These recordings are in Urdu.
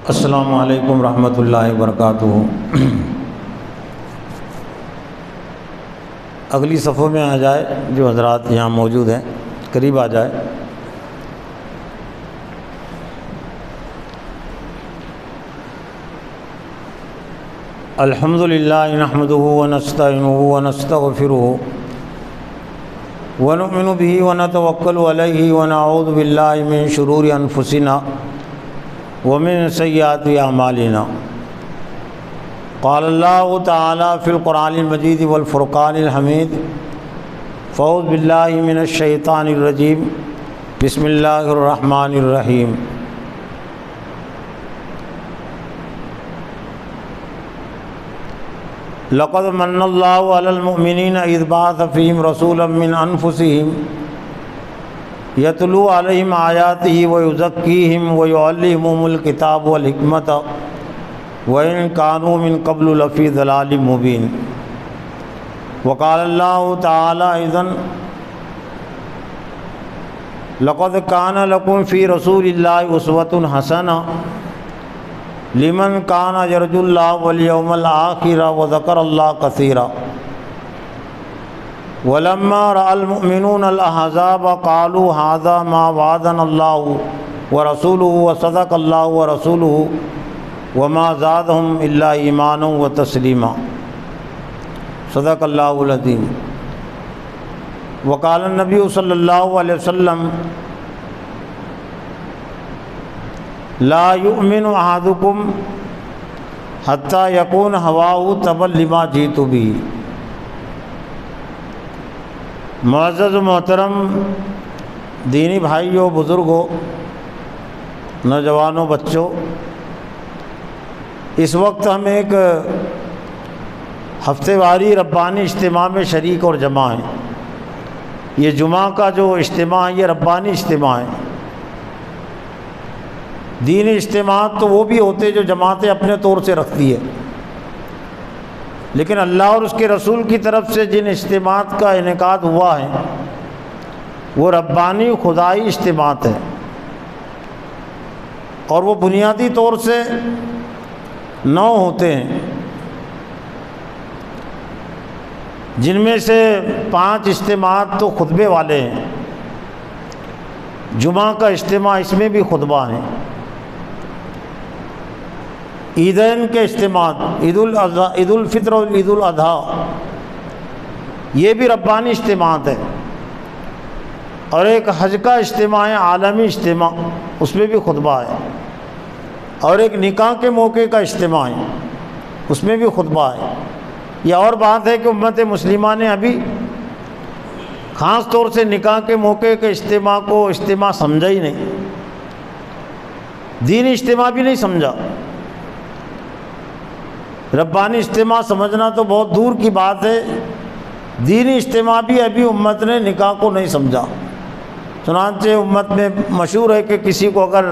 السلام علیکم ورحمۃ اللہ وبرکاتہ۔ اگلی صفوں میں آ جائے، جو حضرات یہاں موجود ہیں قریب آ جائے۔ الحمدللہ نحمدہ ونستعینہ ونستغفرہ ونؤمن بہ ونتوکل علیہ ونعوذ باللہ من شرور انفسنا ومن سیئات اعمالنا۔ قال اللہ تعالی فی القرآن المجید والفرقان الحمید۔ فاعوذ باللہ من الشیطان الرجیم، بسم اللہ الرحمن الرحیم۔ لقد من اللہ علی المؤمنین اذ بعث فیہم رسولا من انفسہم یتلو علیہم آیاتہ ویزکیہم ویعلمہم الکتاب والحکمۃ وإن كانوا من قبل لفی ضلال مبین۔ وقال اللہ تعالی اذن لقد كان لكم في رسول الله أسوة حسنة لمن كان يرجو الله واليوم الآخر وذكر الله كثيرا۔ ولما رأى المؤمنون الأحزاب قالوا هذا ما وعدنا الله ورسوله وصدق الله ورسوله وما زادهم إلا إيمانا وتسليما۔ صدق الله العظيم۔ وقال النبي صلى الله عليه وسلم لا يؤمن أحدكم حتى يكون هواه تبعا لما جئت به۔ معزز و محترم دینی بھائیوں، بزرگوں، نوجوانوں، بچوں، اس وقت ہم ایک ہفتے واری ربانی اجتماع میں شریک اور جمع ہیں۔ یہ جمعہ کا جو اجتماع ہے یہ ربانی اجتماع ہے۔ دینی اجتماعات تو وہ بھی ہوتے جو جماعتیں اپنے طور سے رکھتی ہے، لیکن اللہ اور اس کے رسول کی طرف سے جن اجتماعات کا انعقاد ہوا ہے وہ ربانی خدائی اجتماعات ہیں، اور وہ بنیادی طور سے 9 ہوتے ہیں، جن میں سے 5 اجتماعات تو خطبے والے ہیں۔ جمعہ کا اجتماع اس میں بھی خطبہ ہیں۔ عیدین کے اجتماعات، عید الفطر اور عید الاضحیٰ، یہ بھی ربانی اجتماعات ہیں۔ اور ایک حج کا اجتماع ہے، عالمی اجتماع، اس میں بھی خطبہ ہے۔ اور ایک نکاح کے موقع کا اجتماع ہے، اس میں بھی خطبہ ہے۔ یہ اور بات ہے کہ امت مسلمہ نے ابھی خاص طور سے نکاح کے موقع کے اجتماع کو اجتماع سمجھا ہی نہیں، دینی اجتماع بھی نہیں سمجھا۔ ربانی اجتماع سمجھنا تو بہت دور کی بات ہے، دینی اجتماع بھی ابھی امت نے نکاح کو نہیں سمجھا۔ چنانچہ امت میں مشہور ہے کہ کسی کو اگر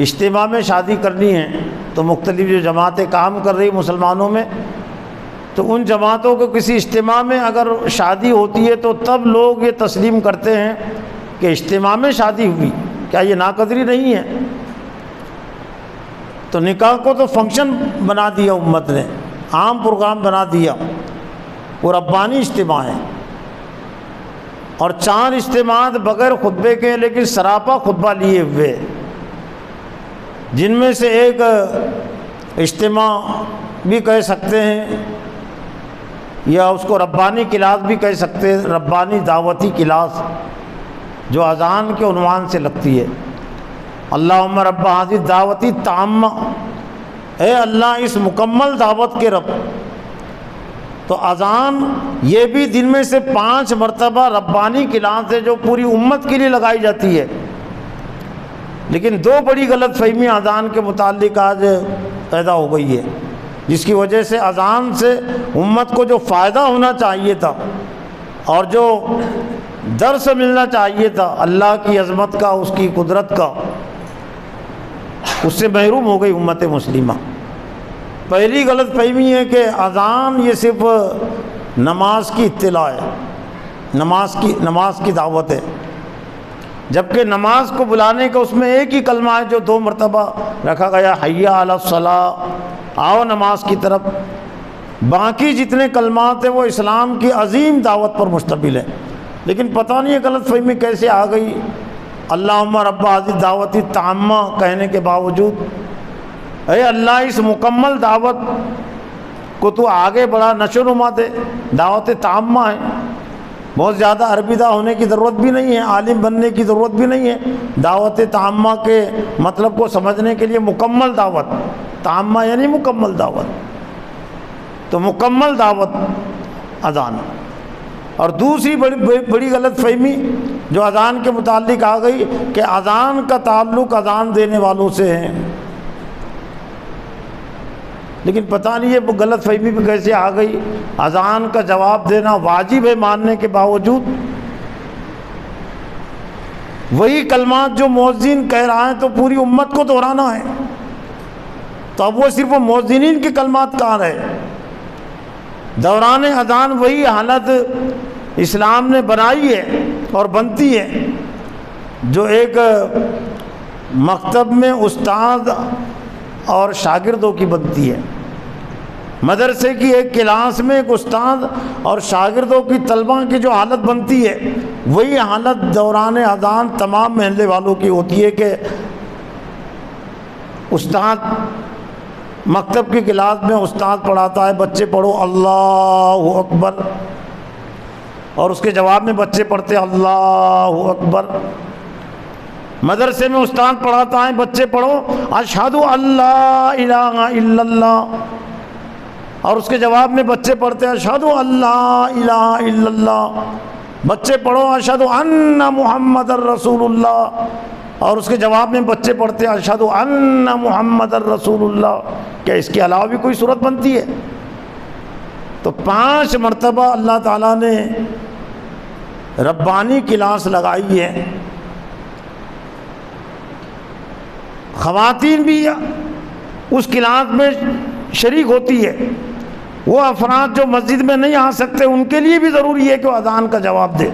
اجتماع میں شادی کرنی ہے تو مختلف جو جماعتیں کام کر رہی مسلمانوں میں، تو ان جماعتوں کو کسی اجتماع میں اگر شادی ہوتی ہے تو تب لوگ یہ تسلیم کرتے ہیں کہ اجتماع میں شادی ہوئی، کیا یہ ناقدری نہیں ہے؟ تو نکاح کو تو فنکشن بنا دیا امت نے، عام پروگرام بنا دیا، وہ ربانی اجتماع ہے۔ اور 4 اجتماعات بغیر خطبے کے لیکن سراپا خطبہ لیے ہوئے، جن میں سے ایک اجتماع بھی کہہ سکتے ہیں یا اس کو ربانی کلاس بھی کہہ سکتے ہیں، ربانی دعوتی کلاس، جو اذان کے عنوان سے لگتی ہے۔ اللہم رب ھذہ الدعوۃ التامہ، اے اللہ اس مکمل دعوت کے رب۔ تو اذان یہ بھی دن میں سے 5 مرتبہ ربانی کلاس ہے جو پوری امت کے لیے لگائی جاتی ہے۔ لیکن 2 بڑی غلط فہمی اذان کے متعلق آج پیدا ہو گئی ہے، جس کی وجہ سے اذان سے امت کو جو فائدہ ہونا چاہیے تھا اور جو درس ملنا چاہیے تھا اللہ کی عظمت کا، اس کی قدرت کا، اس سے محروم ہو گئی امت مسلمہ۔ پہلی غلط فہمی ہے کہ اذان یہ صرف نماز کی اطلاع ہے، نماز کی دعوت ہے۔ جبکہ نماز کو بلانے کا اس میں ایک ہی کلمہ ہے جو 2 مرتبہ رکھا گیا، حی علی الصلاۃ، آؤ نماز کی طرف۔ باقی جتنے کلمات ہیں وہ اسلام کی عظیم دعوت پر مشتمل ہیں، لیکن پتہ نہیں ہے غلط فہمی کیسے آ گئی۔ اللہم رب هذه الدعوت التامہ کہنے کے باوجود اے اللہ اس مکمل دعوت کو تو آگے بڑھا، نشو نما دے۔ دعوت تامہ ہے، بہت زیادہ عربیدہ ہونے کی ضرورت بھی نہیں ہے، عالم بننے کی ضرورت بھی نہیں ہے۔ دعوت تامہ کے مطلب کو سمجھنے کے لیے مکمل دعوت، تامہ یعنی مکمل دعوت، تو مکمل دعوت اذان۔ اور دوسری بڑی غلط فہمی جو اذان کے متعلق آ گئی کہ اذان کا تعلق اذان دینے والوں سے ہے، لیکن پتہ نہیں یہ غلط فہمی بھی کیسے آ گئی۔ اذان کا جواب دینا واجب ہے ماننے کے باوجود، وہی کلمات جو مؤذن کہہ رہا ہے تو پوری امت کو دہرانا ہے، تو اب وہ صرف مؤذنین کے کلمات کہاں رہے؟ دوران اذان وہی حالت اسلام نے بنائی ہے اور بنتی ہے جو ایک مکتب میں استاد اور شاگردوں کی بنتی ہے۔ مدرسے کی ایک کلاس میں ایک استاد اور شاگردوں کی طلبہ کی جو حالت بنتی ہے، وہی حالت دوران اذان تمام محلے والوں کی ہوتی ہے کہ استاد مکتب کی کلاس میں استاد پڑھاتا ہے، بچے پڑھو اللہ اکبر، اور اس کے جواب میں بچے پڑھتے اللہ اکبر۔ مدرسے میں استاد پڑھاتا ہے، بچے پڑھو اشہد ان لا الہ الا اللہ، اور اس کے جواب میں بچے پڑھتے اشہد ان لا الہ الا اللہ۔ بچے پڑھو اشہد ان محمد الرسول اللہ، اور اس کے جواب میں بچے پڑھتے اشہد ان محمد الرسول اللہ۔ کیا اس کے علاوہ بھی کوئی صورت بنتی ہے؟ تو 5 مرتبہ اللہ تعالیٰ نے ربانی کلاس لگائی ہے، خواتین بھی اس کلاس میں شریک ہوتی ہے۔ وہ افراد جو مسجد میں نہیں آ سکتے ان کے لیے بھی ضروری ہے کہ وہ اذان کا جواب دے۔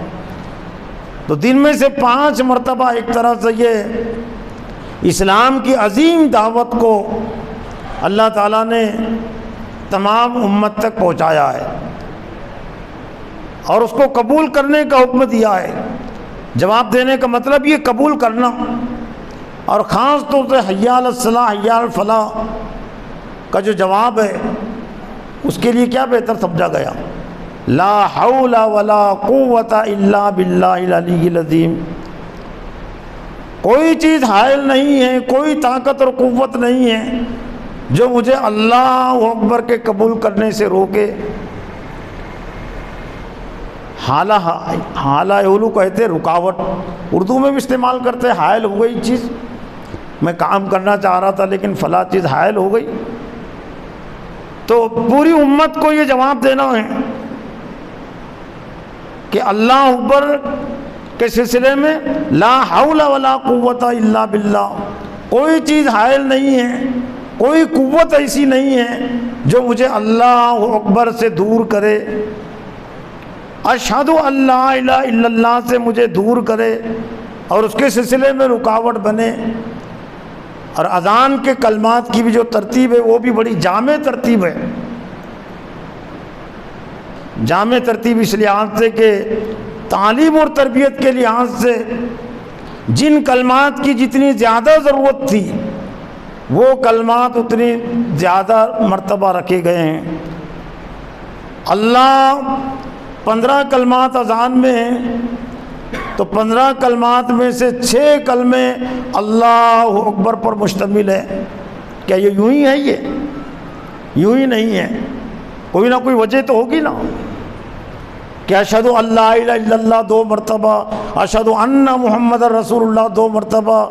تو دن میں سے 5 مرتبہ ایک طرح سے یہ اسلام کی عظیم دعوت کو اللہ تعالیٰ نے تمام امت تک پہنچایا ہے اور اس کو قبول کرنے کا حکم دیا ہے۔ جواب دینے کا مطلب یہ قبول کرنا، اور خاص طور سے حی علی الصلاۃ حی علی الفلاح کا جو جواب ہے اس کے لیے کیا بہتر سمجھا گیا؟ لا حول ولا قوت الا باللہ العلی العظیم۔ کوئی چیز حائل نہیں ہے، کوئی طاقت اور قوت نہیں ہے جو مجھے اللہ اکبر کے قبول کرنے سے روکے۔ حالہ اولو کہتے رکاوٹ، اردو میں بھی استعمال کرتے، حائل ہو گئی چیز، میں کام کرنا چاہ رہا تھا لیکن فلاں چیز حائل ہو گئی۔ تو پوری امت کو یہ جواب دینا ہے کہ اللہ اکبر کے سلسلے میں لا حول ولا قوت الا باللہ، کوئی چیز حائل نہیں ہے، کوئی قوت ایسی نہیں ہے جو مجھے اللہ اکبر سے دور کرے، اشہد ان لا الہ الا اللہ سے مجھے دور کرے اور اس کے سلسلے میں رکاوٹ بنے۔ اور اذان کے کلمات کی بھی جو ترتیب ہے وہ بھی بڑی جامع ترتیب ہے۔ جامع ترتیب اس لحاظ سے کہ تعلیم اور تربیت کے لحاظ سے جن کلمات کی جتنی زیادہ ضرورت تھی وہ کلمات اتنی زیادہ مرتبہ رکھے گئے ہیں۔ اللہ 15 کلمات اذان میں ہیں، تو 15 کلمات میں سے 6 کلمے اللہ اکبر پر مشتمل ہے۔ کیا یہ یوں ہی ہے؟ یہ یوں ہی نہیں ہے، کوئی نہ کوئی وجہ تو ہوگی نا کہ اشہد ان لا الہ الا اللہ 2 مرتبہ، اشہد ان محمد الرسول اللہ 2 مرتبہ،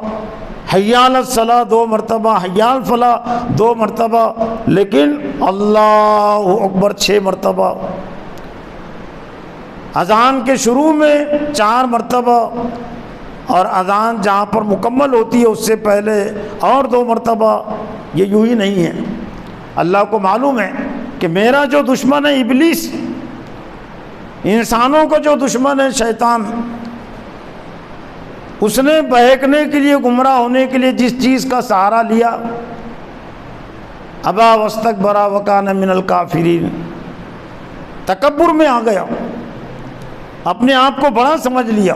حی علی الصلاۃ 2 مرتبہ، حی علی الفلاح 2 مرتبہ، لیکن اللہ اکبر 6 مرتبہ۔ اذان کے شروع میں 4 مرتبہ، اور اذان جہاں پر مکمل ہوتی ہے اس سے پہلے اور 2 مرتبہ۔ یہ یوں ہی نہیں ہے، اللہ کو معلوم ہے کہ میرا جو دشمن ہے ابلیس، انسانوں کا جو دشمن ہے شیطان، اس نے بہکنے کے لیے، گمراہ ہونے کے لیے جس چیز کا سہارا لیا، ابا واستکبر وکان من الکافرین، تکبر میں آ گیا، اپنے آپ کو بڑا سمجھ لیا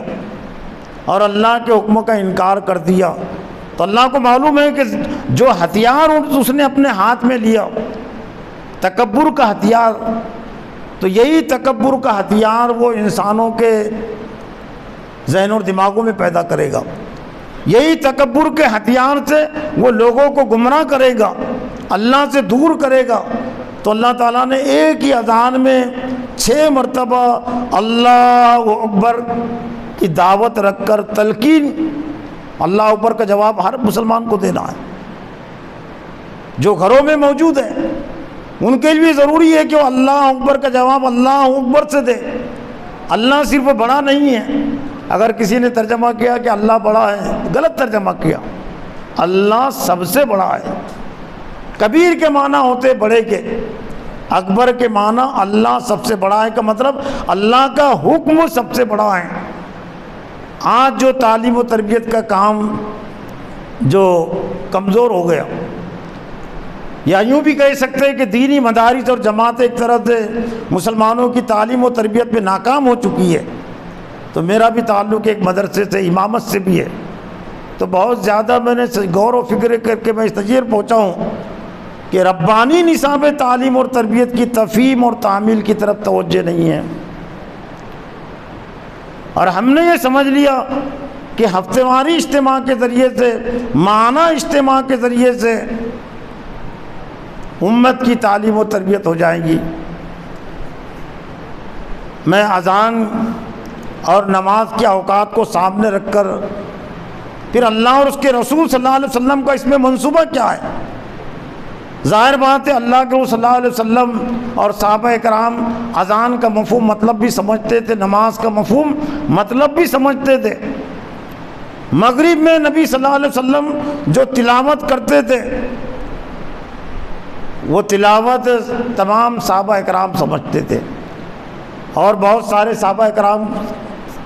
اور اللہ کے حکم کا انکار کر دیا۔ تو اللہ کو معلوم ہے کہ جو ہتھیار اس نے اپنے ہاتھ میں لیا، تکبر کا ہتھیار، تو یہی تکبر کا ہتھیار وہ انسانوں کے ذہن اور دماغوں میں پیدا کرے گا، یہی تکبر کے ہتھیار سے وہ لوگوں کو گمراہ کرے گا، اللہ سے دور کرے گا۔ تو اللہ تعالیٰ نے ایک ہی اذان میں 6 مرتبہ اللہ اکبر کی دعوت رکھ کر تلقین، اللہ اکبر کا جواب ہر مسلمان کو دینا ہے، جو گھروں میں موجود ہیں ان کے لیے ضروری ہے کہ وہ اللہ اکبر کا جواب اللہ اکبر سے دے۔ اللہ صرف بڑا نہیں ہے، اگر کسی نے ترجمہ کیا کہ اللہ بڑا ہے، غلط ترجمہ کیا، اللہ سب سے بڑا ہے۔ کبیر کے معنی ہوتے بڑے کے، اکبر کے معنی اللہ سب سے بڑا ہے کا مطلب اللہ کا حکم سب سے بڑا ہے۔ آج جو تعلیم و تربیت کا کام جو کمزور ہو گیا، یا یوں بھی کہہ سکتے ہیں کہ دینی مدارس اور جماعتیں ایک طرح سے مسلمانوں کی تعلیم و تربیت میں ناکام ہو چکی ہے۔ تو میرا بھی تعلق ایک مدرسے سے، امامت سے بھی ہے، تو بہت زیادہ میں نے غور و فکر کر کے میں اس تجیر پہنچا ہوں کہ ربانی نصاب تعلیم اور تربیت کی تفہیم اور تعمیل کی طرف توجہ نہیں ہے، اور ہم نے یہ سمجھ لیا کہ ہفتہ واری اجتماع کے ذریعے سے، ماہانہ اجتماع کے ذریعے سے امت کی تعلیم و تربیت ہو جائے گی۔ میں اذان اور نماز کے اوقات کو سامنے رکھ کر پھر اللہ اور اس کے رسول صلی اللہ علیہ وسلم کا اس میں منصوبہ کیا ہے؟ ظاہر بات ہے اللہ کے رسول صلی اللہ علیہ وسلم اور صحابہ کرام اذان کا مفہوم مطلب بھی سمجھتے تھے، نماز کا مفہوم مطلب بھی سمجھتے تھے۔ مغرب میں نبی صلی اللہ علیہ وسلم جو تلاوت کرتے تھے وہ تلاوت تمام صحابہ کرام سمجھتے تھے، اور بہت سارے صحابہ کرام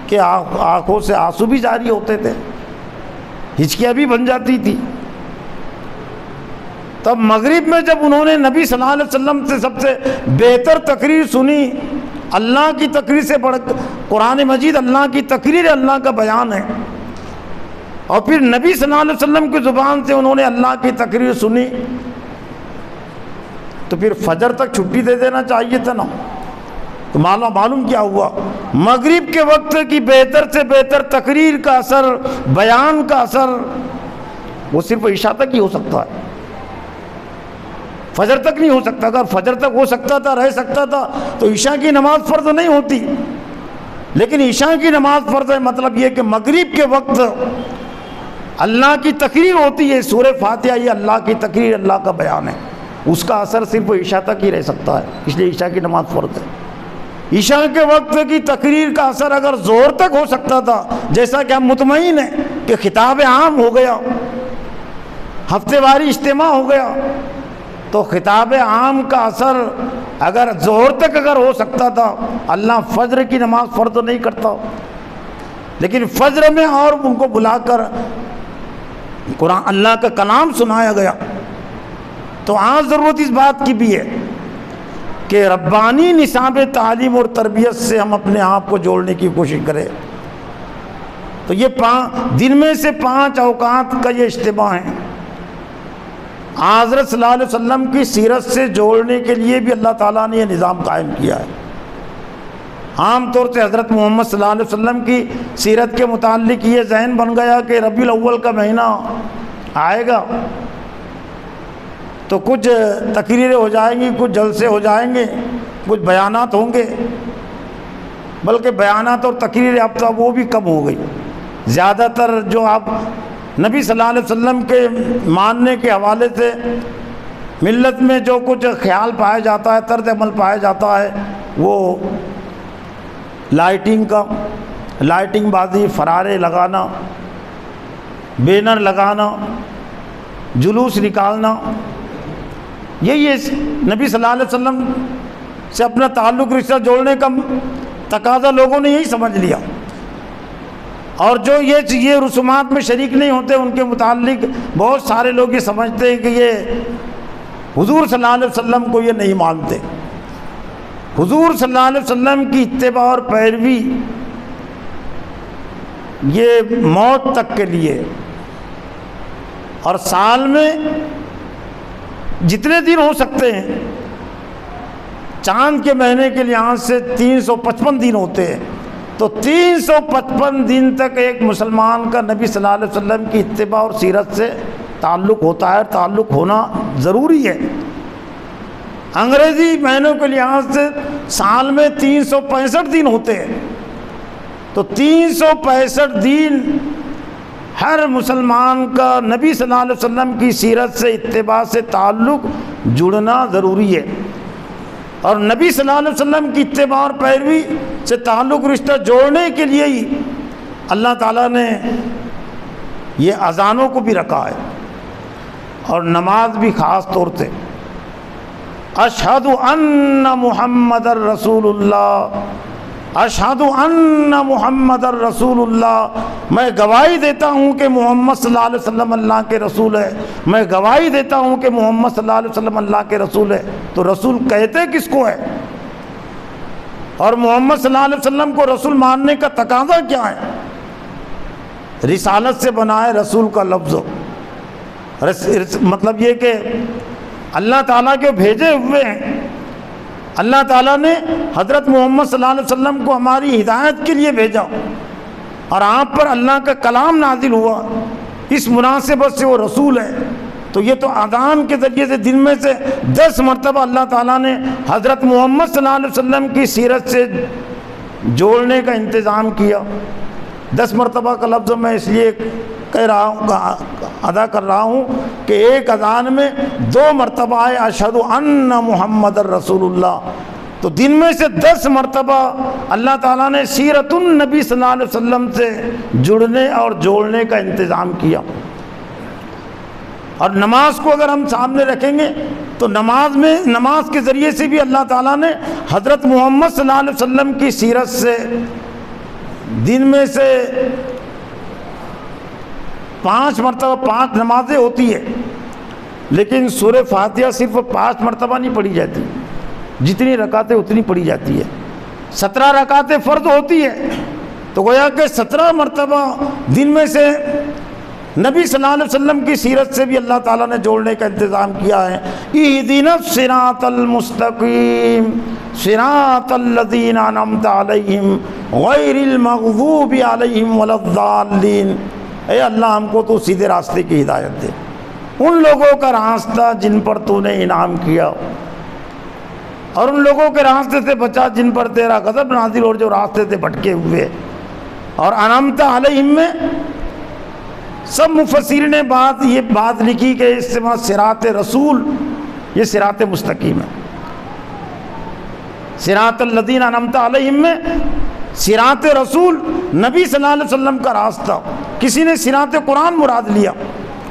کے آنکھوں سے آنسو بھی جاری ہوتے تھے، ہچکیاں بھی بن جاتی تھی۔ تب مغرب میں جب انہوں نے نبی صلی اللہ علیہ وسلم سے سب سے بہتر تقریر سنی، اللہ کی تقریر سے بڑھ، قرآن مجید اللہ کی تقریر، اللہ کا بیان ہے، اور پھر نبی صلی اللہ علیہ وسلم کی زبان سے انہوں نے اللہ کی تقریر سنی، تو پھر فجر تک چھٹی دے دینا چاہیے تھا نا۔ تو معلوم کیا ہوا، مغرب کے وقت کی بہتر سے بہتر تقریر کا اثر، بیان کا اثر وہ صرف عشاء تک ہی ہو سکتا ہے، فجر تک نہیں ہو سکتا۔ اگر فجر تک ہو سکتا تھا، رہ سکتا تھا، تو عشاء کی نماز فرض نہیں ہوتی، لیکن عشاء کی نماز فرض ہے، مطلب یہ کہ مغرب کے وقت اللہ کی تقریر ہوتی ہے، سورہ فاتحہ یہ اللہ کی تقریر، اللہ کا بیان ہے، اس کا اثر صرف عشاء تک ہی رہ سکتا ہے، اس لیے عشاء کی نماز فرض ہے۔ عشاء کے وقت کی تقریر کا اثر اگر ظہر تک ہو سکتا تھا، جیسا کہ ہم مطمئن ہیں کہ خطاب عام ہو گیا، ہفتے واری اجتماع ہو گیا، تو خطاب عام کا اثر اگر ظہر تک اگر ہو سکتا تھا، اللہ فجر کی نماز فرض نہیں کرتا، لیکن فجر میں اور ان کو بلا کر قرآن اللہ کا کلام سنایا گیا۔ تو آج ضرورت اس بات کی بھی ہے کہ ربانی نصاب تعلیم اور تربیت سے ہم اپنے آپ کو جوڑنے کی کوشش کریں۔ تو یہ دن میں سے 5 اوقات کا یہ اجتماع ہے، حضرت صلی اللہ علیہ وسلم کی سیرت سے جوڑنے کے لیے بھی اللہ تعالیٰ نے یہ نظام قائم کیا ہے۔ عام طور سے حضرت محمد صلی اللہ علیہ وسلم کی سیرت کے متعلق یہ ذہن بن گیا کہ ربیع الاول کا مہینہ آئے گا تو کچھ تقریریں ہو جائیں گی، کچھ جلسے ہو جائیں گے، کچھ بیانات ہوں گے، بلکہ بیانات اور تقریریں اب تو وہ بھی کم ہو گئی۔ زیادہ تر جو آپ نبی صلی اللہ علیہ وسلم کے ماننے کے حوالے سے ملت میں جو کچھ خیال پایا جاتا ہے، طرز عمل پایا جاتا ہے، وہ لائٹنگ بازی، فرارے لگانا، بینر لگانا، جلوس نکالنا، یہی نبی صلی اللہ علیہ وسلم سے اپنا تعلق رشتہ جوڑنے کا تقاضا لوگوں نے یہی سمجھ لیا۔ اور جو یہ رسومات میں شریک نہیں ہوتے ان کے متعلق بہت سارے لوگ یہ سمجھتے ہیں کہ یہ حضور صلی اللہ علیہ وسلم کو یہ نہیں مانتے۔ حضور صلی اللہ علیہ وسلم کی اتباع اور پیروی یہ موت تک کے لیے، اور سال میں جتنے دن ہو سکتے ہیں، چاند کے مہینے کے لحاظ سے 355 دن ہوتے ہیں، تو 355 دن تک ایک مسلمان کا نبی صلی اللہ علیہ وسلم کی اتباع اور سیرت سے تعلق ہوتا ہے، تعلق ہونا ضروری ہے۔ انگریزی مہینوں کے لحاظ سے سال میں 365 دن ہوتے ہیں، تو 365 دن ہر مسلمان کا نبی صلی اللہ علیہ وسلم کی سیرت سے اتباع سے تعلق جڑنا ضروری ہے، اور نبی صلی اللہ علیہ وسلم کی اتباع اور پیروی سے تعلق رشتہ جوڑنے کے لیے ہی اللہ تعالیٰ نے یہ اذانوں کو بھی رکھا ہے، اور نماز بھی خاص طور سے۔ اشہد ان محمد الرسول اللہ، اشہد ان محمد الرسول اللہ، میں گواہی دیتا ہوں کہ محمد صلی اللہ علیہ وسلم اللہ کے رسول ہے، میں گواہی دیتا ہوں کہ محمد صلی اللہ علیہ وسلم اللہ کے رسول ہے۔ تو رسول کہتے کس کو ہے؟ اور محمد صلی اللہ علیہ وسلم کو رسول ماننے کا تقاضا کیا ہے؟ رسالت سے بنا ہے رسول کا لفظ، مطلب یہ کہ اللہ تعالیٰ کے بھیجے ہوئے ہیں۔ اللہ تعالیٰ نے حضرت محمد صلی اللہ علیہ وسلم کو ہماری ہدایت کے لیے بھیجا، اور آپ پر اللہ کا کلام نازل ہوا، اس مناسبت سے وہ رسول ہے۔ تو یہ تو اذان کے ذریعے سے دن میں سے 10 مرتبہ اللہ تعالیٰ نے حضرت محمد صلی اللہ علیہ وسلم کی سیرت سے جوڑنے کا انتظام کیا۔ 10 مرتبہ کا لفظ میں اس لیے کہہ رہا ہوں، ادا کر رہا ہوں کہ ایک اذان میں 2 مرتبہ ہے اشہد ان محمد الرسول اللہ، تو دن میں سے 10 مرتبہ اللہ تعالیٰ نے سیرت النبی صلی اللہ علیہ وسلم سے جڑنے اور جوڑنے کا انتظام کیا۔ اور نماز کو اگر ہم سامنے رکھیں گے تو نماز کے ذریعے سے بھی اللہ تعالیٰ نے حضرت محمد صلی اللہ علیہ وسلم کی سیرت سے دن میں سے 5 مرتبہ 5 نمازیں ہوتی ہے، لیکن سورہ فاتحہ صرف 5 مرتبہ نہیں پڑھی جاتی، جتنی رکعتیں اتنی پڑھی جاتی ہے۔ 17 رکعتیں فرض ہوتی ہے، تو گویا کہ 17 مرتبہ دن میں سے نبی صلی اللہ علیہ وسلم کی سیرت سے بھی اللہ تعالیٰ نے جوڑنے کا انتظام کیا ہے۔ اہدنا الصراط المستقیم صراط الذین انعمت علیہم غیر المغضوب علیہم ولا الضالین، اے اللہ ہم کو تو سیدھے راستے کی ہدایت دے، ان لوگوں کا راستہ جن پر تو نے انعام کیا، اور ان لوگوں کے راستے سے بچا جن پر تیرا غضب نازل اور جو راستے سے بھٹکے ہوئے۔ اور انعمت علیہم میں سب مفسرین نے یہ بات لکھی کہ اس سے صراط رسول، یہ صراط مستقیم ہے۔ صراط الذین انعمت علیہم میں صراط رسول نبی صلی اللہ علیہ وسلم کا راستہ، کسی نے صراط قرآن مراد لیا،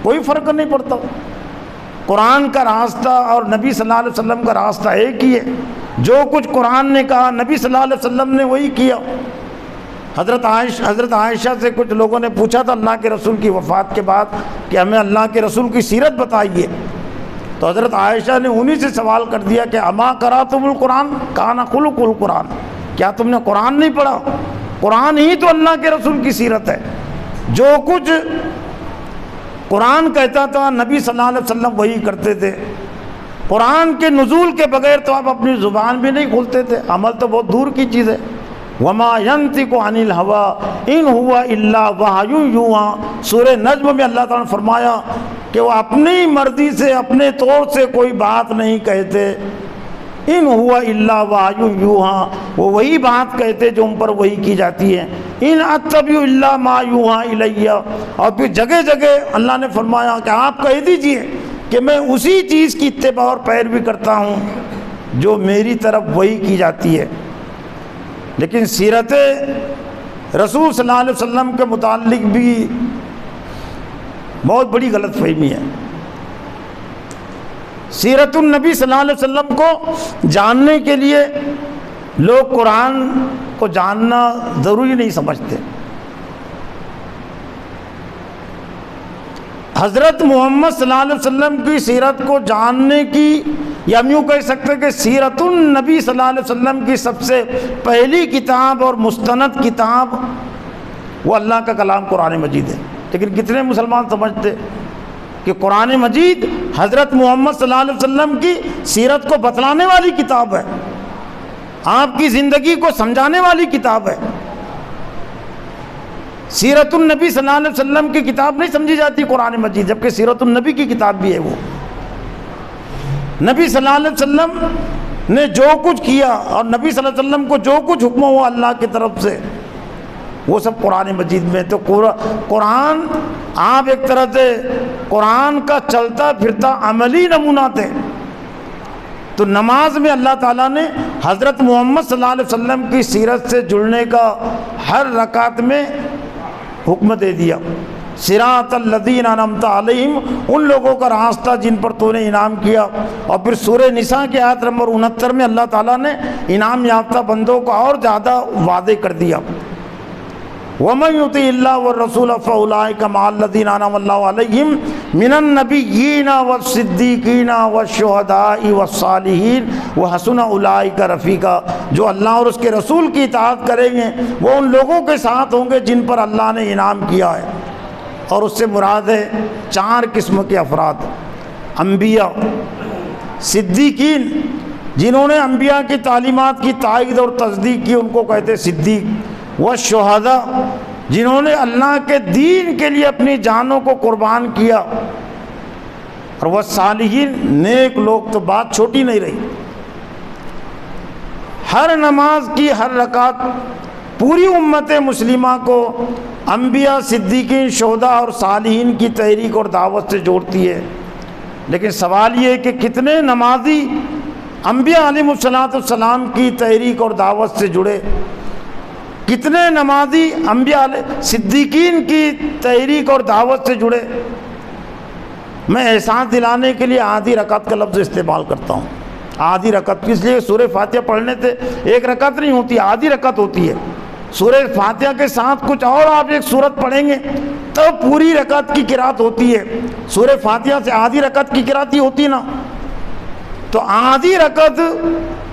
کوئی فرق نہیں پڑتا، قرآن کا راستہ اور نبی صلی اللہ علیہ وسلم کا راستہ ایک ہی ہے۔ جو کچھ قرآن نے کہا نبی صلی اللہ علیہ وسلم نے وہی کیا۔ حضرت عائشہ سے کچھ لوگوں نے پوچھا تھا اللہ کے رسول کی وفات کے بعد کہ ہمیں اللہ کے رسول کی سیرت بتائیے، تو حضرت عائشہ نے انہی سے سوال کر دیا کہ اما قرأتم القرآن کان خلق القرآن، کیا تم نے قرآن نہیں پڑھا؟ قرآن ہی تو اللہ کے رسول کی سیرت ہے۔ جو کچھ قرآن کہتا تھا نبی صلی اللہ علیہ وسلم وہی کرتے تھے۔ قرآن کے نزول کے بغیر تو آپ اپنی زبان بھی نہیں کھولتے تھے، عمل تو بہت دور کی چیز ہے۔ وما ينطق عن الهوى ان هو الا وحی یوحی، سورہ نجم میں اللہ تعالیٰ نے فرمایا کہ وہ اپنی مرضی سے اپنے طور سے کوئی بات نہیں کہتے، ان هو الا وحی یوحی، وہ وہی بات کہتے جو ان پر وحی کی جاتی ہے۔ ان اتبع الا ما یوحی الی، اور پھر جگہ جگہ اللہ نے فرمایا کہ آپ کہہ دیجئے کہ میں اسی چیز کی اتباع اور پیروی کرتا ہوں جو میری طرف وحی کی جاتی ہے۔ لیکن سیرت رسول صلی اللہ علیہ وسلم کے متعلق بھی بہت بڑی غلط فہمی ہے۔ سیرت النبی صلی اللہ علیہ وسلم کو جاننے کے لیے لوگ قرآن کو جاننا ضروری نہیں سمجھتے۔ حضرت محمد صلی اللہ علیہ وسلم کی سیرت کو جاننے کی، یا ہم یوں کہہ سکتے ہیں کہ سیرت النبی صلی اللہ علیہ وسلم کی سب سے پہلی کتاب اور مستند کتاب وہ اللہ کا کلام قرآن مجید ہے۔ لیکن کتنے مسلمان سمجھتے کہ قرآن مجید حضرت محمد صلی اللہ علیہ وسلم کی سیرت کو بتلانے والی کتاب ہے، آپ کی زندگی کو سمجھانے والی کتاب ہے۔ سیرت النبی صلی اللہ علیہ وسلم کی کتاب نہیں سمجھی جاتی قرآن مجید، جبکہ سیرت النبی کی کتاب بھی ہے وہ۔ نبی صلی اللہ علیہ وسلم نے جو کچھ کیا اور نبی صلی اللہ علیہ وسلم کو جو کچھ حکم ہوا اللہ کی طرف سے، وہ سب قرآن مجید میں۔ تو قرآن آپ ایک طرح سے قرآن کا چلتا پھرتا عملی نمونہ تھے۔ تو نماز میں اللہ تعالیٰ نے حضرت محمد صلی اللہ علیہ وسلم کی سیرت سے جڑنے کا ہر رکعت میں حکم دے دیا۔ صراط الذین انعمت علیہم، ان لوگوں کا راستہ جن پر تو نے انعام کیا۔ اور پھر سورہ نساء کی آیت نمبر 69 میں اللہ تعالیٰ نے انعام یافتہ بندوں کو اور زیادہ وعدے کر دیا۔ وَمَن يُطِعِ اللَّهَ وَالرَّسُولَ فَأُولَٰئِكَ مَعَ الَّذِينَ أَنْعَمَ اللَّهُ عَلَيْهِم مِّنَ النَّبِيِّينَ وَالصِّدِّيقِينَ وَالشُّهَدَاءِ وَالصَّالِحِينَ وَحَسُنَ أُولَٰئِكَ رَفِيقًا، جو اللہ اور اس کے رسول کی اطاعت کریں گے وہ ان لوگوں کے ساتھ ہوں گے جن پر اللہ نے انعام کیا ہے۔ اور اس سے مراد ہے 4 قسم کے افراد: انبیاء، صدیقین جنہوں نے انبیاء کی تعلیمات کی تائید اور تصدیق کی، ان کو کہتے ہیں صدیق، والشہداء جنہوں نے اللہ کے دین کے لیے اپنی جانوں کو قربان کیا، اور والصالحین نیک لوگ۔ تو بات چھوٹی نہیں رہی، ہر نماز کی ہر رکعت پوری امت مسلمہ کو انبیاء، صدیقین، شہداء اور صالحین کی تحریک اور دعوت سے جوڑتی ہے۔ لیکن سوال یہ ہے کہ کتنے نمازی انبیاء علیہ السلام کی تحریک اور دعوت سے جڑے، کتنے نمازی انبیاء صدیقین کی تحریک اور دعوت سے جڑے؟ میں احساس دلانے کے لیے آدھی رکعت کا لفظ استعمال کرتا ہوں۔ آدھی رکعت اس لیے سورہ فاتحہ پڑھنے سے ایک رکعت نہیں ہوتی، آدھی رکعت ہوتی ہے۔ سورہ فاتحہ کے ساتھ کچھ اور آپ ایک سورت پڑھیں گے تو پوری رکعت کی قرات ہوتی ہے۔ سورہ فاتحہ سے آدھی رکعت کی قرات ہی ہوتی نا، تو آدھی رکعت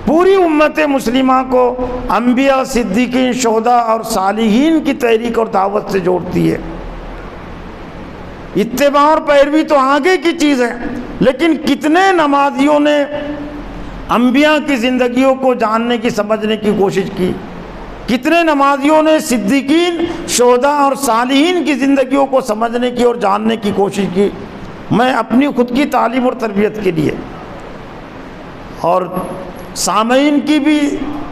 پوری امت مسلمہ کو انبیاء، صدیقین، شہداء اور صالحین کی تحریک اور دعوت سے جوڑتی ہے۔ اتباع اور پیروی تو آگے کی چیز ہے، لیکن کتنے نمازیوں نے انبیاء کی زندگیوں کو جاننے کی، سمجھنے کی کوشش کی؟ کتنے نمازیوں نے صدیقین، شہداء اور صالحین کی زندگیوں کو سمجھنے کی اور جاننے کی کوشش کی؟ میں اپنی خود کی تعلیم اور تربیت کے لیے اور سامعین کی بھی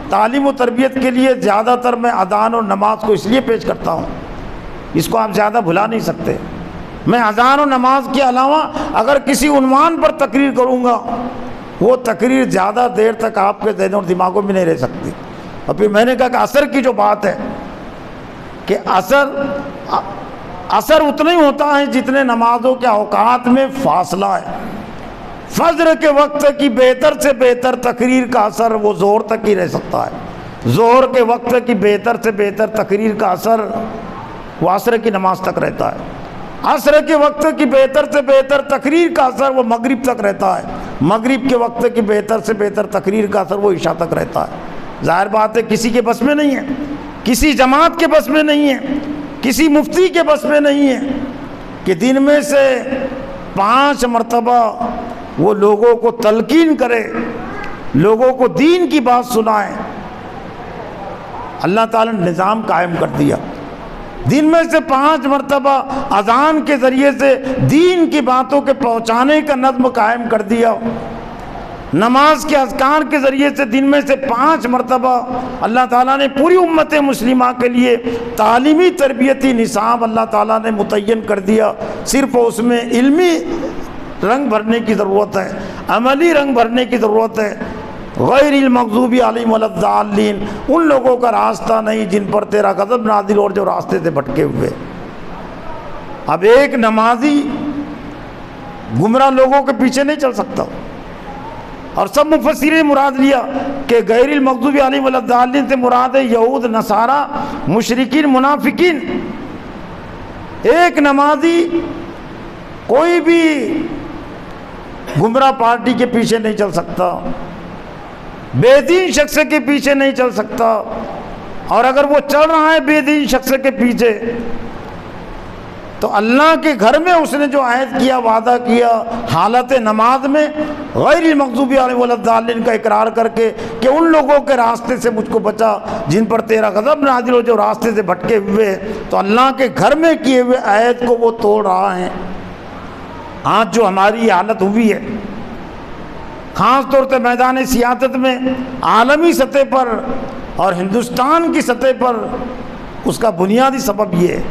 تعلیم و تربیت کے لیے زیادہ تر میں اذان اور نماز کو اس لیے پیش کرتا ہوں، اس کو آپ زیادہ بھلا نہیں سکتے۔ میں اذان و نماز کے علاوہ اگر کسی عنوان پر تقریر کروں گا، وہ تقریر زیادہ دیر تک آپ کے ذہن اور دماغوں میں نہیں رہ سکتی۔ اور پھر میں نے کہا کہ اثر کی جو بات ہے کہ اثر اتنا ہی ہوتا ہے جتنے نمازوں کے اوقات میں فاصلہ ہے۔ فجر کے وقت کی بہتر سے بہتر تقریر کا اثر وہ ظہر تک ہی رہ سکتا ہے، ظہر کے وقت کی بہتر سے بہتر تقریر کا اثر وہ عصر کی نماز تک رہتا ہے، عصر کے وقت کی بہتر سے بہتر تقریر کا اثر وہ مغرب تک رہتا ہے، مغرب کے وقت کی بہتر سے بہتر تقریر کا اثر وہ عشاء تک رہتا ہے۔ ظاہر بات ہے کسی کے بس میں نہیں ہے، کسی جماعت کے بس میں نہیں ہے، کسی مفتی کے بس میں نہیں ہے کہ دن میں سے 5 مرتبہ وہ لوگوں کو تلقین کرے، لوگوں کو دین کی بات سنائے۔ اللہ تعالیٰ نے نظام قائم کر دیا، دن میں سے 5 مرتبہ اذان کے ذریعے سے دین کی باتوں کے پہنچانے کا نظم قائم کر دیا۔ نماز کے اذکار کے ذریعے سے دن میں سے 5 مرتبہ اللہ تعالیٰ نے پوری امت مسلمہ کے لیے تعلیمی تربیتی نصاب اللہ تعالیٰ نے متعین کر دیا۔ صرف اس میں علمی رنگ بھرنے کی ضرورت ہے، عملی رنگ بھرنے کی ضرورت ہے۔ غیر المغضوب علیہم ولا الضالین، ان لوگوں کا راستہ نہیں جن پر تیرا غضب نازل اور جو راستے سے بھٹکے ہوئے۔ اب ایک نمازی گمراہ لوگوں کے پیچھے نہیں چل سکتا، اور سب مفسرین مراد لیا کہ غیر المغضوب علیہم ولا الضالین سے مراد ہے یہود، نصارہ، مشرکین، منافقین۔ ایک نمازی کوئی بھی گمراہ پارٹی کے پیچھے نہیں چل سکتا، بے دین شخص کے پیچھے نہیں چل سکتا، اور اگر وہ چل رہا ہے بے دین شخص کے پیچھے تو اللہ کے گھر میں اس نے جو عہد کیا، وعدہ کیا حالت نماز میں غیر المغضوب علیہم ولا الضالین کا اقرار کر کے کہ ان لوگوں کے راستے سے مجھ کو بچا جن پر تیرا غضب نازل ہو، جو راستے سے بھٹکے ہوئے، تو اللہ کے گھر میں کیے ہوئے عہد کو وہ توڑ رہا ہے۔ آج جو ہماری حالت ہوئی ہے خاص طور سے میدان سیاست میں عالمی سطح پر اور ہندوستان کی سطح پر، اس کا بنیادی سبب یہ ہے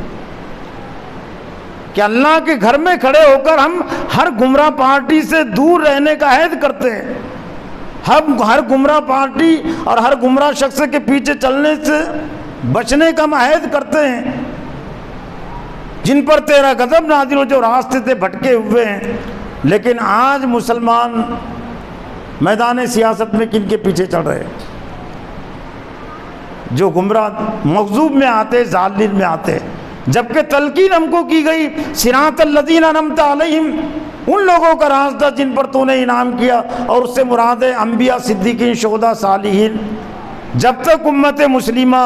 کہ اللہ کے گھر میں کھڑے ہو کر ہم ہر گمراہ پارٹی سے دور رہنے کا عہد کرتے ہیں، ہم ہر گمراہ پارٹی اور ہر گمراہ شخص کے پیچھے چلنے سے بچنے کا ہم عہد کرتے ہیں جن پر تیرا غضب نازل ہو، جو راستے سے بھٹکے ہوئے ہیں۔ لیکن آج مسلمان میدان سیاست میں کن کے پیچھے چل رہے ہیں؟ جو گمراہ مغضوب میں آتے، ضالین میں آتے، جبکہ تلقین ہم کو کی گئی صراط الذین انعمت علیہم، ان لوگوں کا راستہ جن پر تو نے انعام کیا، اور اس سے مراد ہے انبیاء، صدیقین، شہداء، صالحین۔ جب تک امت مسلمہ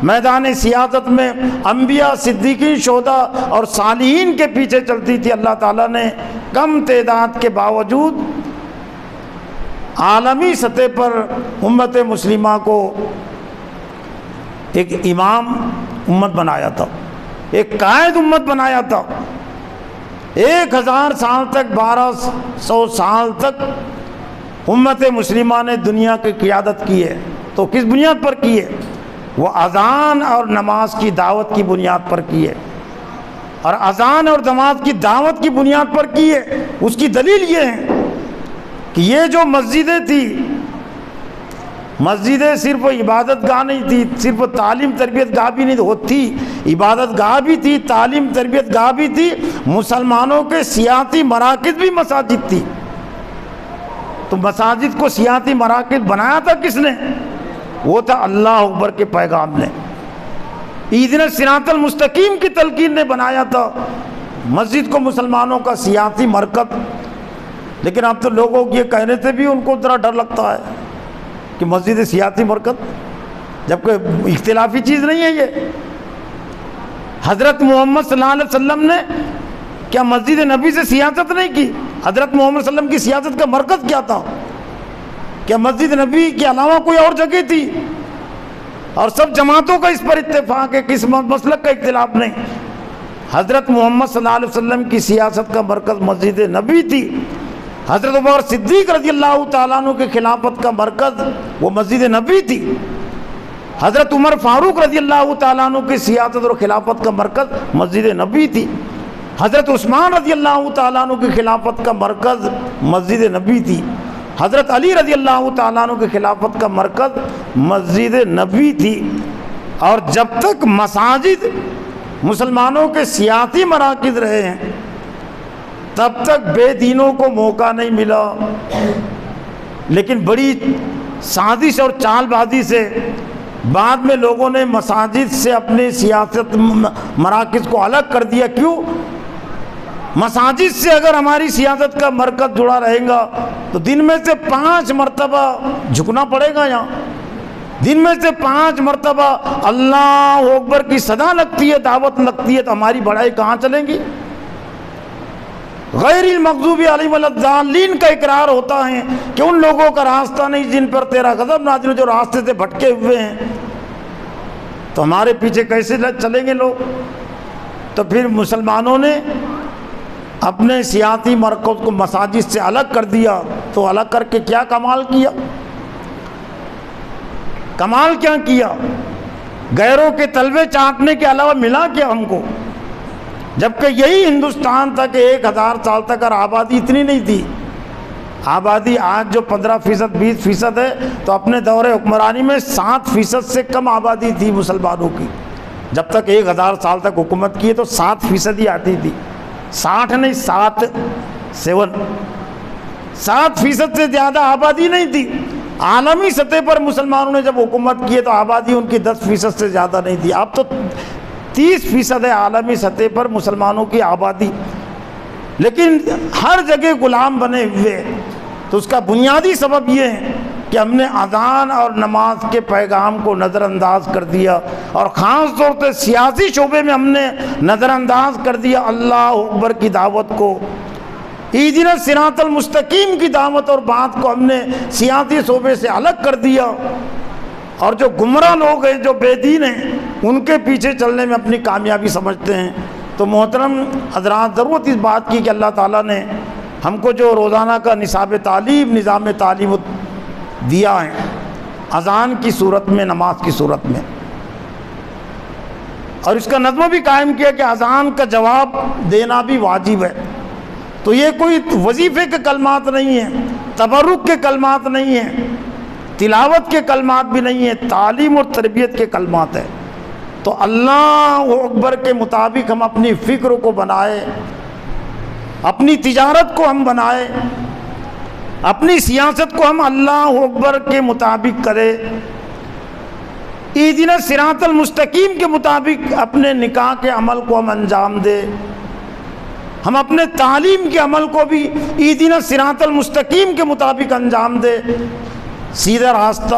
میدان سیاست میں انبیاء، صدیقین، شہداء اور صالحین کے پیچھے چلتی تھی، اللہ تعالیٰ نے کم تعداد کے باوجود عالمی سطح پر امت مسلمہ کو ایک امام امت بنایا تھا، ایک قائد امت بنایا تھا۔ 1000 سال تک، 1200 سال تک امت مسلمہ نے دنیا کی قیادت کی ہے، تو کس بنیاد پر کی ہے؟ وہ اذان اور نماز کی دعوت کی بنیاد پر کی ہے، اور اذان اور نماز کی دعوت کی بنیاد پر کی ہے۔ اس کی دلیل یہ ہے کہ یہ جو مسجدیں تھی، مسجدیں صرف عبادت گاہ نہیں تھی، صرف تعلیم تربیت گاہ بھی نہیں ہوتی، عبادت گاہ بھی تھی، تعلیم تربیت گاہ بھی تھی، مسلمانوں کے سیاسی مراکز بھی مساجد تھی۔ تو مساجد کو سیاسی مراکز بنایا تھا کس نے؟ وہ تھا اللہ اکبر کے پیغام نے، اہدنا الصراط المستقیم کی تلقین نے بنایا تھا مسجد کو مسلمانوں کا سیاسی مرکز۔ لیکن اب تو لوگوں کے کہنے سے بھی ان کو ذرا ڈر لگتا ہے کہ مسجد سیاسی مرکز، جبکہ اختلافی چیز نہیں ہے یہ۔ حضرت محمد صلی اللہ علیہ وسلم نے کیا مسجد نبی سے سیاست نہیں کی؟ حضرت محمد صلی اللہ علیہ وسلم کی سیاست کا مرکز کیا تھا؟ کیا مسجد نبی کے علاوہ کوئی اور جگہ تھی؟ اور سب جماعتوں کا اس پر اتفاق ہے کہ اس مسلک کا اختلاف نہیں۔ حضرت محمد صلی اللہ علیہ وسلم کی سیاست کا مرکز مسجد نبی تھی۔ حضرت ابوبکر صدیق رضی اللہ تعالیٰ عنہ کے خلافت کا مرکز وہ مسجد نبی تھی۔ حضرت عمر فاروق رضی اللہ تعالیٰ عنہ کی سیاست اور خلافت کا مرکز مسجد نبی تھی۔ حضرت عثمان رضی اللہ تعالیٰ عنہ کی خلافت کا مرکز مسجد نبی تھی۔ حضرت علی رضی اللہ تعالیٰ عنہ کی خلافت کا مرکز مسجد نبی تھی۔ اور جب تک مساجد مسلمانوں کے سیاسی مراکز رہے ہیں تب تک بے دینوں کو موقع نہیں ملا۔ لیکن بڑی سازش اور چال بازی سے بعد میں لوگوں نے مساجد سے اپنے سیاست مراکز کو الگ کر دیا۔ کیوں؟ مساجد سے اگر ہماری سیاست کا مرکز جڑا رہے گا تو دن میں سے 5 مرتبہ جھکنا پڑے گا، یہاں دن میں سے 5 مرتبہ اللہ اکبر کی صدا لگتی ہے، دعوت لگتی ہے، تو ہماری بڑائی کہاں چلیں گی؟ غیر المغضوب علیہم ولا الضالین کا اقرار ہوتا ہے کہ ان لوگوں کا راستہ نہیں جن پر تیرا غضب نازل ہو، جو راستے سے بھٹکے ہوئے ہیں۔ تو ہمارے پیچھے کیسے چلیں گے لوگ؟ تو پھر مسلمانوں نے اپنے سیاسی مرکز کو مساجد سے الگ کر دیا۔ تو الگ کر کے کیا کمال کیا؟ کمال کیا کیا؟ غیروں کے تلوے چاٹنے کے علاوہ ملا کیا ہم کو؟ جبکہ یہی ہندوستان تھا کہ 1000 سال تک اور آبادی اتنی نہیں تھی۔ آبادی آج جو 15%، 20% ہے، تو اپنے دور حکمرانی میں 7% سے کم آبادی تھی مسلمانوں کی۔ جب تک 1000 سال تک حکومت کی تو 7% ہی آتی تھی، 60 نہیں، 7% سے زیادہ آبادی نہیں تھی۔ عالمی سطح پر مسلمانوں نے جب حکومت کی تو آبادی ان کی 10% سے زیادہ نہیں تھی۔ اب تو 30% ہے عالمی سطح پر مسلمانوں کی آبادی۔ لیکن ہر جگہ غلام بنے ہوئے. تو اس کا بنیادی سبب یہ ہے کہ ہم نے اذان اور نماز کے پیغام کو نظر انداز کر دیا، اور خاص طور سے سیاسی شعبے میں ہم نے نظر انداز کر دیا اللہ اکبر کی دعوت کو. اہدنا الصراط المستقیم کی دعوت اور بات کو ہم نے سیاسی شعبے سے الگ کر دیا، اور جو گمراہ لوگ ہیں، جو بے دین ہیں، ان کے پیچھے چلنے میں اپنی کامیابی سمجھتے ہیں. تو محترم حضرات، ضرورت اس بات کی کہ اللہ تعالیٰ نے ہم کو جو روزانہ کا نصاب تعلیم، نظام تعلیم دیا ہے، اذان کی صورت میں، نماز کی صورت میں، اور اس کا نظم بھی قائم کیا کہ اذان کا جواب دینا بھی واجب ہے. تو یہ کوئی وظیفے کے کلمات نہیں ہیں، تبرک کے کلمات نہیں ہیں، تلاوت کے کلمات بھی نہیں ہیں، تعلیم اور تربیت کے کلمات ہیں. تو اللہ اکبر کے مطابق ہم اپنی فکر کو بنائے، اپنی تجارت کو ہم بنائے، اپنی سیاست کو ہم اللہ اکبر کے مطابق کرے. اہدنا الصراط المستقیم کے مطابق اپنے نکاح کے عمل کو ہم انجام دے، ہم اپنے تعلیم کے عمل کو بھی اہدنا الصراط المستقیم کے مطابق انجام دے. سیدھا راستہ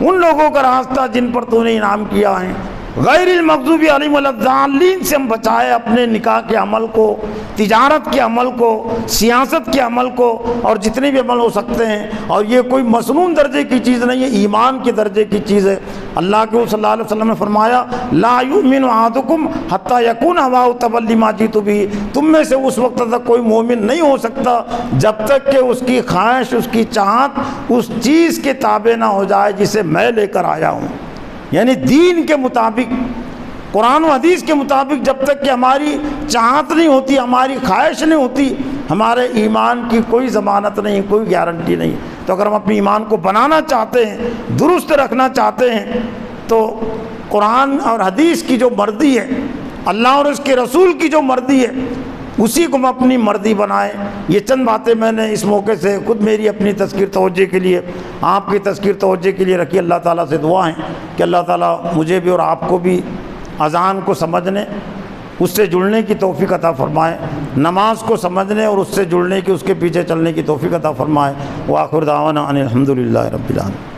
ان لوگوں کا راستہ جن پر تو نے انعام کیا ہے، غیر المغضوب علیہم ولا الضالین سے ہم بچائے اپنے نکاح کے عمل کو، تجارت کے عمل کو، سیاست کے عمل کو، اور جتنے بھی عمل ہو سکتے ہیں. اور یہ کوئی مسنون درجے کی چیز نہیں ہے، ایمان کے درجے کی چیز ہے. اللہ کے صلی اللہ علیہ وسلم نے فرمایا لا یؤمن احدکم حتی یکون ہواہ تبعا لما جئت بہ، تم میں سے اس وقت تک کوئی مومن نہیں ہو سکتا جب تک کہ اس کی خواہش، اس کی چاہت اس چیز کے تابع نہ ہو جائے جسے میں لے کر آیا ہوں. یعنی دین کے مطابق، قرآن و حدیث کے مطابق جب تک کہ ہماری چاہت نہیں ہوتی، ہماری خواہش نہیں ہوتی، ہمارے ایمان کی کوئی ضمانت نہیں، کوئی گارنٹی نہیں. تو اگر ہم اپنے ایمان کو بنانا چاہتے ہیں، درست رکھنا چاہتے ہیں، تو قرآن اور حدیث کی جو مرضی ہے، اللہ اور اس کے رسول کی جو مرضی ہے، اسی کو ہم اپنی مرضی بنائیں. یہ چند باتیں میں نے اس موقع سے خود میری اپنی تذکیر توجہ کے لیے، آپ کی تذکیر توجہ کے لیے رکھی. اللہ تعالیٰ سے دعا ہے کہ اللہ تعالیٰ مجھے بھی اور آپ کو بھی اذان کو سمجھنے، اس سے جڑنے کی توفیق عطا فرمائے، نماز کو سمجھنے اور اس سے جڑنے کی، اس کے پیچھے چلنے کی توفیق عطا فرمائے. وآخر دعوانا ان الحمد للہ رب العالمین.